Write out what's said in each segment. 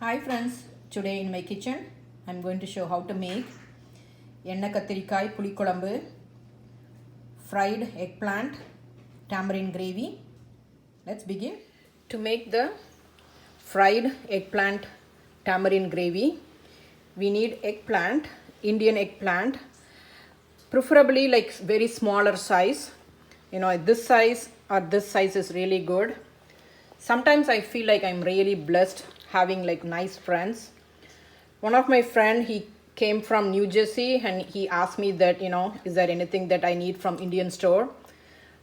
Hi friends, today in my kitchen I'm going to show how to make எண்ணெய் கத்திரிக்காய் புளிக்குழம்பு fried eggplant tamarind gravy. Let's begin. To make the fried eggplant tamarind gravy, we need eggplant, Indian eggplant, preferably like very smaller size. You know, this size or this size is really good. Sometimes I feel like I'm really blessed having like nice friends. One of my friend, he came from New Jersey and he asked me that, you know, is there anything that I need from Indian store?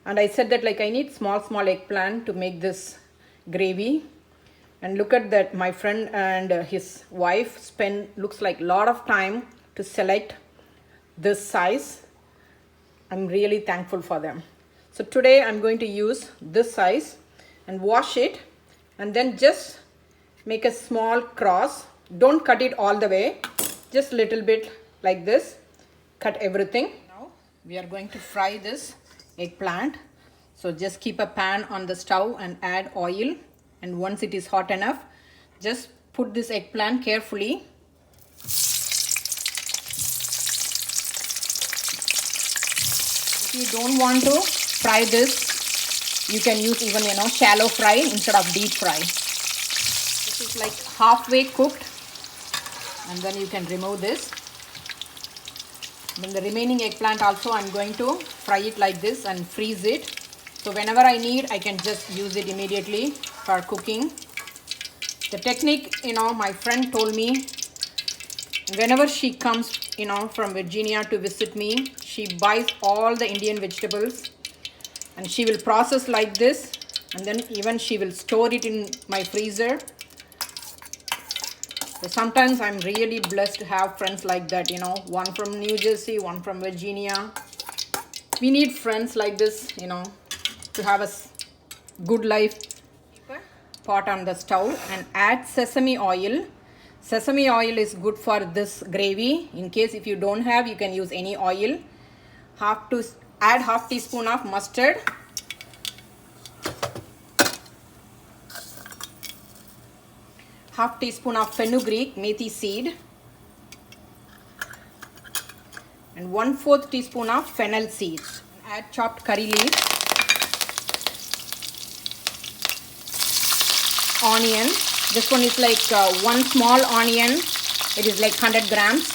And I said that like I need small eggplant to make this gravy. And look at that, my friend and his wife spent looks like a lot of time to select this size. I'm really thankful for them. So today I'm going to use this size and wash it and then just make a small cross. Don't cut it all the way, just little bit like this. Cut everything. Now we are going to fry this eggplant. So just keep a pan on the stove and add oil, and once it is hot enough, just put this eggplant carefully. If you don't want to fry this, you can use even, you know, shallow fry instead of deep fry. This is like halfway cooked, and then you can remove this. Then the remaining eggplant also I'm going to fry it like this and freeze it. So whenever I need, I can just use it immediately for cooking. The technique, you know, my friend told me, whenever she comes, you know, from Virginia to visit me, she buys all the Indian vegetables and she will process like this, and then even she will store it in my freezer. So sometimes I'm really blessed to have friends like that, you know, one from New Jersey, one from Virginia. We need friends like this, you know, to have a good life. Keep a pot on the stove and add sesame oil. Sesame oil is good for this gravy. In case if you don't have, you can use any oil. Add half teaspoon of mustard. Half teaspoon of fenugreek, Methi seed. And 1/4 teaspoon of Fennel seeds. Add chopped curry leaves. Onion. This one is like one small onion. It is like 100 grams.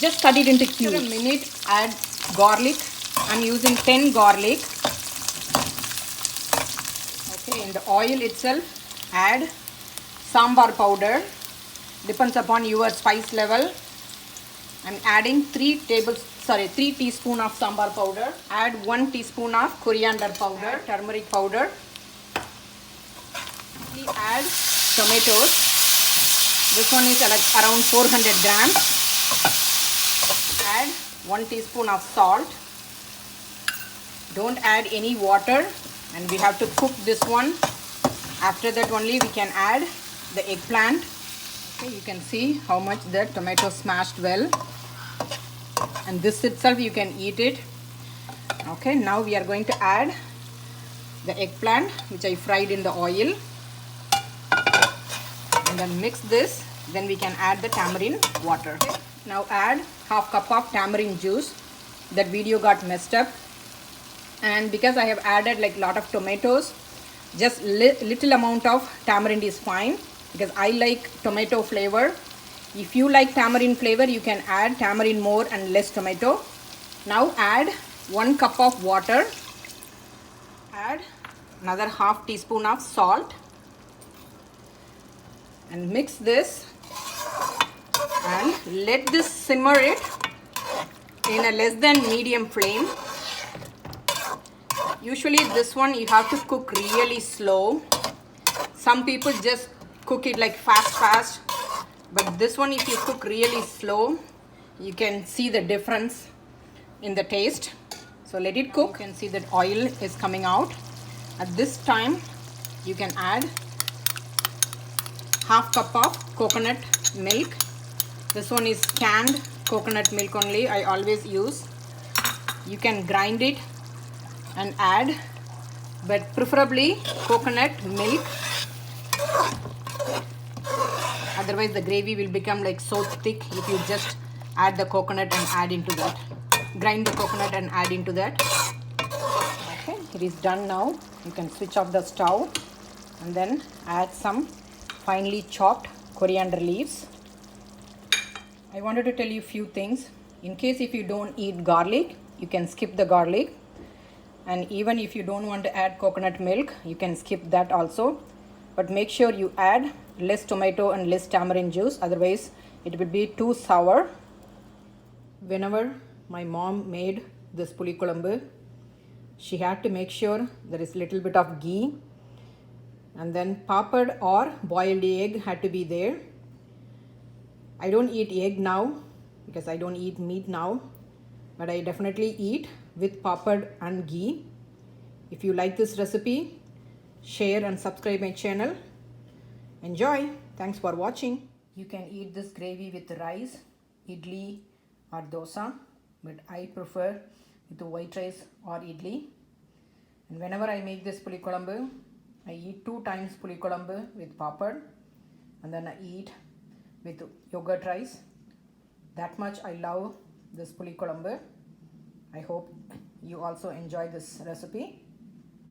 Just cut it into cubes. After a minute, add garlic. I'm using 10 garlic. Okay, in the oil itself, add Sambar powder. Depends upon your spice level. I'm adding 3 teaspoon of Sambar powder. Add 1 teaspoon of Coriander powder, turmeric powder. Add tomatoes. This one is like around 400 grams. Add 1 teaspoon of salt. Don't add any water, and we have to cook this one. After that only we can add the eggplant. Okay, you can see how much the tomato smashed well, and this itself you can eat it. Okay, now we are going to add the eggplant which I fried in the oil, and then mix this. Then we can add the tamarind water. Okay. Now add half cup of tamarind juice. That video got messed up, and because I have added like lot of tomatoes, just little amount of tamarind is fine, because I like tomato flavor. If you like tamarind flavor, you can add tamarind more and less tomato. Now add 1 cup of water. Add another half teaspoon of salt and mix this and let this simmer it in a less than medium flame. Usually this one you have to cook really slow. Some people just cook it like fast, but this one if you cook really slow, you can see the difference in the taste. So let it cook. You can see that oil is coming out. At this time you can add half cup of coconut milk. This one is canned coconut milk only I always use. You can grind it and add, but preferably coconut milk. Otherwise the gravy will become like so thick if you just add the coconut and add into that. Grind the coconut and add into that. Okay, it is done now. You can switch off the stove and then add some finely chopped coriander leaves. I wanted to tell you a few things. In case if you don't eat garlic, you can skip the garlic. And even if you don't want to add coconut milk, you can skip that also. But make sure you add less tomato and less tamarind juice, otherwise it will be too sour. Whenever my mom made this puli kulambu, she had to make sure there is little bit of ghee, and then papad or boiled egg had to be there. I don't eat egg now because I don't eat meat now, but I definitely eat with papad and ghee. If you like this recipe, share and subscribe my channel. Enjoy. Thanks for watching. You can eat this gravy with rice, idli or dosa, but I prefer with white rice or idli. And whenever I make this puli kulambu, I eat 2 times puli kulambu with papad, and then I eat with yogurt rice. That much I love this puli kulambu. I hope you also enjoy this recipe.